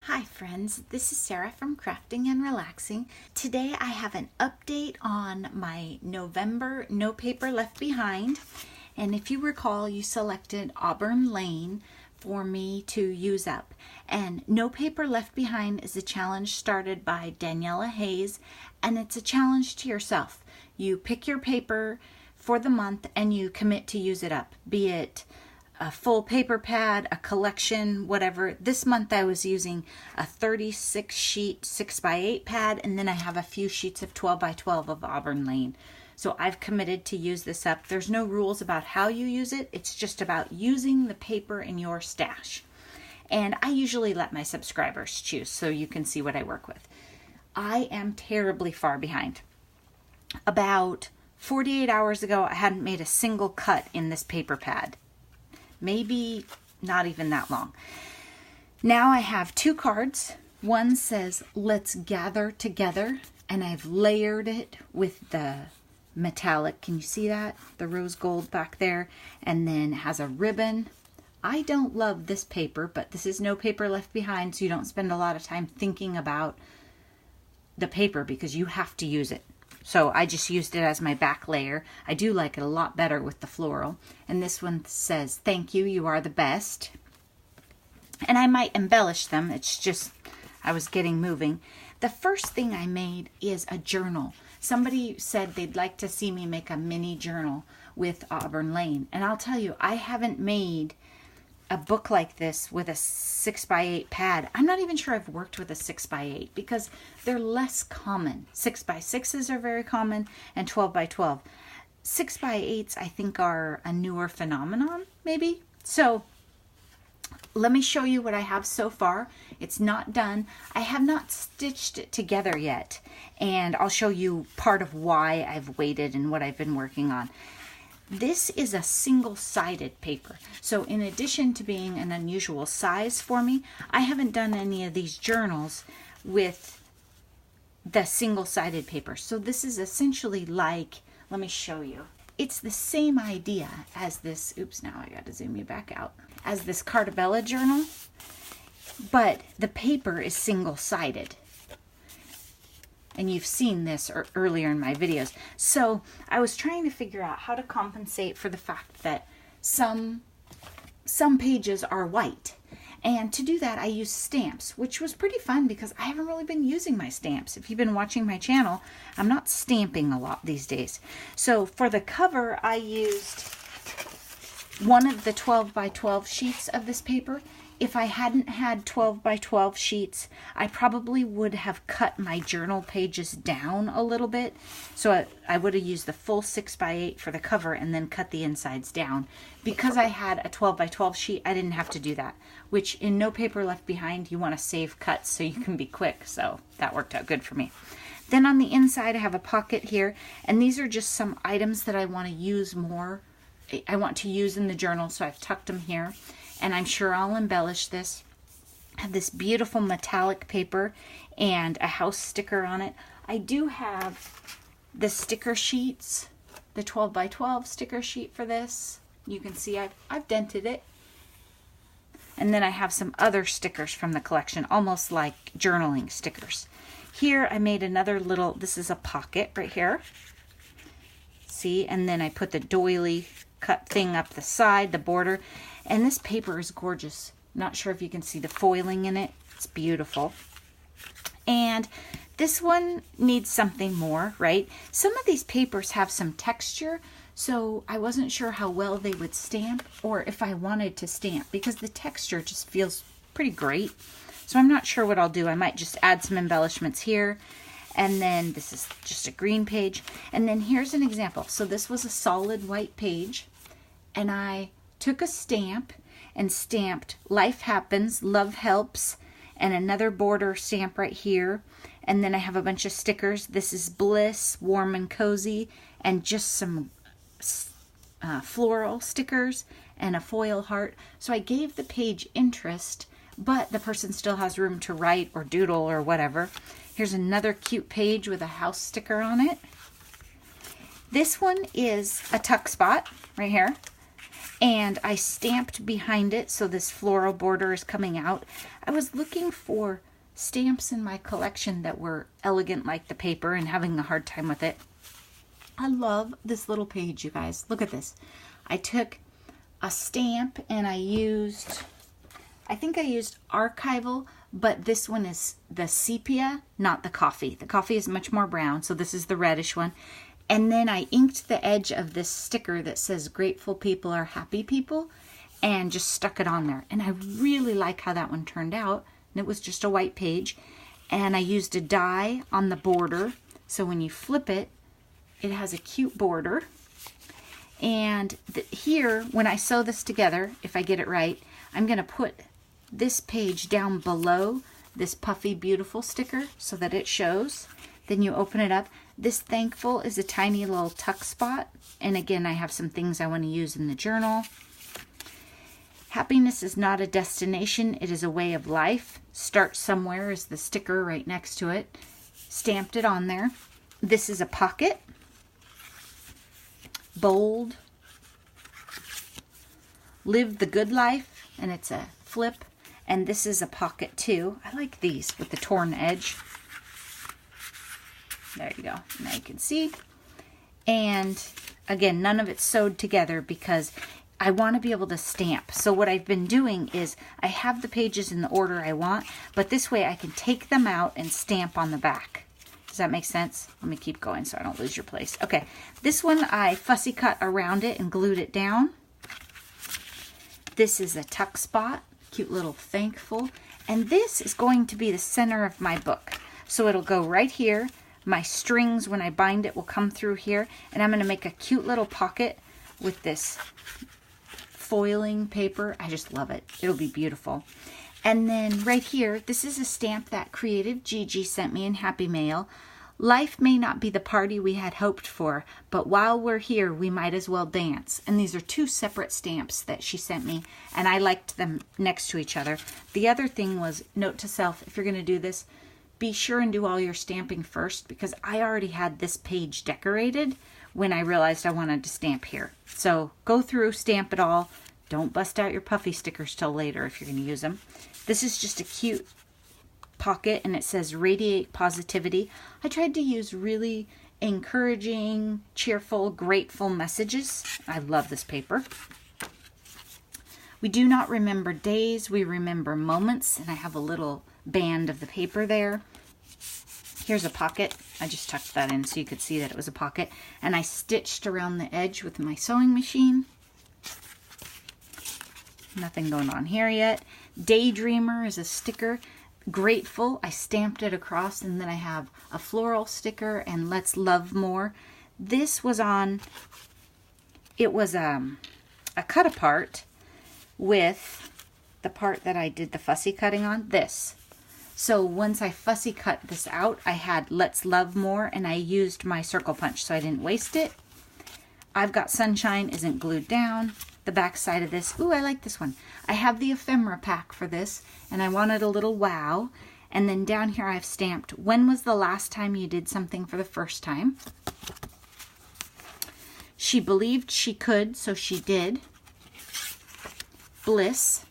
Hi friends, this is Sarah from Crafting and Relaxing. Today I have an update on my November No Paper Left Behind. And if you recall, you selected Auburn Lane for me to use up. And No Paper Left Behind is a challenge started by Daniela Hayes, and it's a challenge to yourself. You pick your paper for the month and you commit to use it up, be it a full paper pad, a collection, whatever. This month I was using a 36 sheet 6x8 pad, and then I have a few sheets of 12x12 of Auburn Lane. So I've committed to use this up. There's no rules about how you use it. It's just about using the paper in your stash. And I usually let my subscribers choose so you can see what I work with. I am terribly far behind. About 48 hours ago, I hadn't made a single cut in this paper pad. Maybe not even that long. Now I have two cards. One says, "Let's gather together," and I've layered it with the metallic. Can you see that? The rose gold back there. And then has a ribbon. I don't love this paper, but this is No Paper Left Behind, so you don't spend a lot of time thinking about the paper because you have to use it. So I just used it as my back layer. I do like it a lot better with the floral. And this one says, "Thank you, you are the best." And I might embellish them. It's just, I was getting moving. The first thing I made is a journal. Somebody said they'd like to see me make a mini journal with Auburn Lane. And I'll tell you, I haven't made a book like this with a 6x8 pad. I'm not even sure I've worked with a 6x8 because they're less common. 6x6s are very common and 12x12. 6x8s I think are a newer phenomenon, maybe. So let me show you what I have so far. It's not done. I have not stitched it together yet, and I'll show you part of why I've waited and what I've been working on. This is a single-sided paper. So in addition to being an unusual size for me, I haven't done any of these journals with the single-sided paper. So this is essentially like, let me show you. It's the same idea as this, oops, now I got to zoom you back out, as this Cartabella journal, but the paper is single-sided. And you've seen this earlier in my videos. So I was trying to figure out how to compensate for the fact that some pages are white. And to do that, I used stamps, which was pretty fun because I haven't really been using my stamps. If you've been watching my channel, I'm not stamping a lot these days. So for the cover, I used one of the 12x12 sheets of this paper. If I hadn't had 12x12 sheets, I probably would have cut my journal pages down a little bit. So I would have used the full 6x8 for the cover and then cut the insides down. Because I had a 12x12 sheet, I didn't have to do that, which in No Paper Left Behind, you want to save cuts so you can be quick. So that worked out good for me. Then on the inside, I have a pocket here, and these are just some items that I want to use more. I want to use in the journal, so I've tucked them here. And I'm sure I'll embellish this. I have this beautiful metallic paper and a house sticker on it. I do have the sticker sheets, the 12x12 sticker sheet for this. You can see I've dented it. And then I have some other stickers from the collection, almost like journaling stickers. Here I made another little, this is a pocket right here. See, and then I put the doily cut thing up the side, the border. And this paper is gorgeous. Not sure if you can see the foiling in it. It's beautiful. And this one needs something more, right? Some of these papers have some texture, so I wasn't sure how well they would stamp or if I wanted to stamp because the texture just feels pretty great. So I'm not sure what I'll do. I might just add some embellishments here. And then this is just a green page. And then here's an example. So this was a solid white page, and I took a stamp and stamped "Life Happens, Love Helps," and another border stamp right here. And then I have a bunch of stickers. This is "Bliss," "Warm and Cozy," and just some floral stickers and a foil heart. So I gave the page interest, but the person still has room to write or doodle or whatever. Here's another cute page with a house sticker on it. This one is a tuck spot right here. and I stamped behind it so this floral border is coming out. I was looking for stamps in my collection that were elegant like the paper and having a hard time with it. I love this little page, you guys. Look at this. I took a stamp and I think I used archival, but this one is the sepia, not the coffee. The coffee is much more brown, so this is the reddish one. And then I inked the edge of this sticker that says grateful people are happy people and just stuck it on there. And I really like how that one turned out. And it was just a white page. And I used a die on the border, so when you flip it, it has a cute border. And here, when I sew this together, if I get it right, I'm going to put this page down below this puffy beautiful sticker so that it shows. Then you open it up. This thankful is a tiny little tuck spot. And again, I have some things I want to use in the journal. Happiness is not a destination, it is a way of life. Start somewhere is the sticker right next to it. Stamped it on there. This is a pocket. Bold. Live the good life, and it's a flip. And this is a pocket too. I like these with the torn edge. There you go. Now you can see. And again, none of it's sewed together because I want to be able to stamp. So what I've been doing is I have the pages in the order I want, but this way I can take them out and stamp on the back. Does that make sense? Let me keep going so I don't lose your place. Okay, this one I fussy cut around it and glued it down. This is a tuck spot, cute little thankful. And this is going to be the center of my book. So it'll go right here. My strings, when I bind it, will come through here. And I'm going to make a cute little pocket with this foiling paper. I just love it. It'll be beautiful. And then right here, this is a stamp that Creative Gigi sent me in Happy Mail. Life may not be the party we had hoped for, but while we're here, we might as well dance. And these are two separate stamps that she sent me, and I liked them next to each other. The other thing was, note to self, if you're going to do this, be sure and do all your stamping first, because I already had this page decorated when I realized I wanted to stamp here. So go through, stamp it all. Don't bust out your puffy stickers till later if you're going to use them. This is just a cute pocket, and it says radiate positivity. I tried to use really encouraging, cheerful, grateful messages. I love this paper. We do not remember days, we remember moments, and I have a little band of the paper there. Here's a pocket. I just tucked that in so you could see that it was a pocket, and I stitched around the edge with my sewing machine. Nothing going on here yet. Daydreamer is a sticker. Grateful, I stamped it across, and then I have a floral sticker and Let's Love More. This was on, it was a cut apart with the part that I did the fussy cutting on, this. So once I fussy cut this out, I had Let's Love More, and I used my circle punch so I didn't waste it. I've Got Sunshine isn't glued down. The back side of this, ooh, I like this one. I have the ephemera pack for this, and I wanted a little wow. And then down here I've stamped, when was the last time you did something for the first time? She believed she could, so she did. Bliss.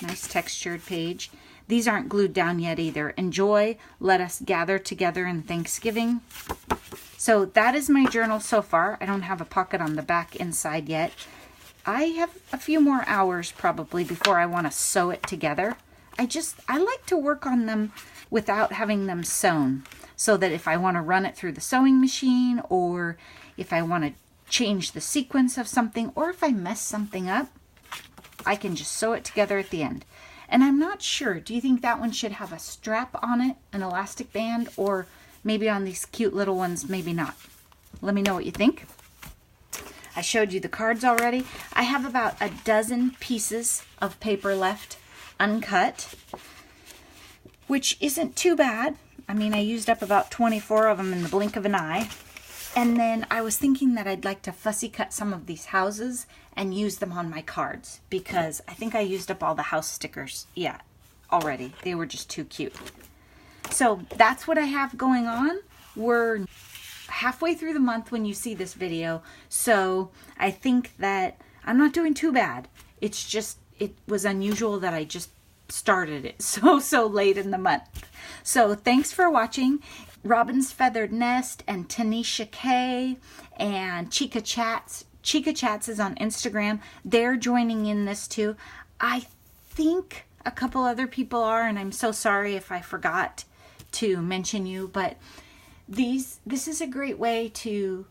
Nice textured page. These aren't glued down yet either. Enjoy, let us gather together in Thanksgiving. So that is my journal so far. I don't have a pocket on the back inside yet. I have a few more hours probably before I want to sew it together. I like to work on them without having them sewn, so that if I want to run it through the sewing machine, or if I want to change the sequence of something, or if I mess something up, I can just sew it together at the end. And I'm not sure, do you think that one should have a strap on it, an elastic band, or maybe on these cute little ones, maybe not? Let me know what you think. I showed you the cards already. I have about a dozen pieces of paper left uncut, which isn't too bad. I mean, I used up about 24 of them in the blink of an eye. And then I was thinking that I'd like to fussy cut some of these houses and use them on my cards, because I think I used up all the house stickers. Yeah, already. They were just too cute. So that's what I have going on. We're halfway through the month when you see this video, so I think that I'm not doing too bad. It's just, it was unusual that I just started it so late in the month. So thanks for watching. Robin's Feathered Nest and Tanisha K and Chica Chats. Chica Chats is on Instagram. They're joining in this too. I think a couple other people are, and I'm so sorry if I forgot to mention you, but this is a great way to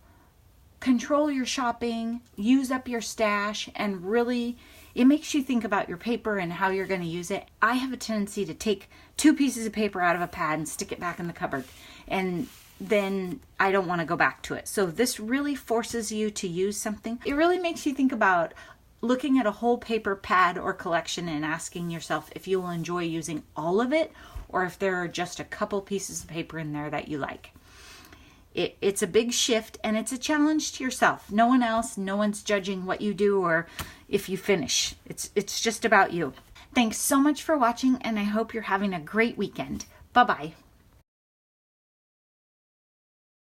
control your shopping, use up your stash, and really, it makes you think about your paper and how you're going to use it. I have a tendency to take 2 pieces of paper out of a pad and stick it back in the cupboard, and then I don't want to go back to it. So this really forces you to use something. It really makes you think about looking at a whole paper pad or collection and asking yourself if you will enjoy using all of it, or if there are just a couple pieces of paper in there that you like. It's a big shift, and it's a challenge to yourself. No one else, no one's judging what you do or if you finish. It's just about you. Thanks so much for watching, and I hope you're having a great weekend. Bye-bye.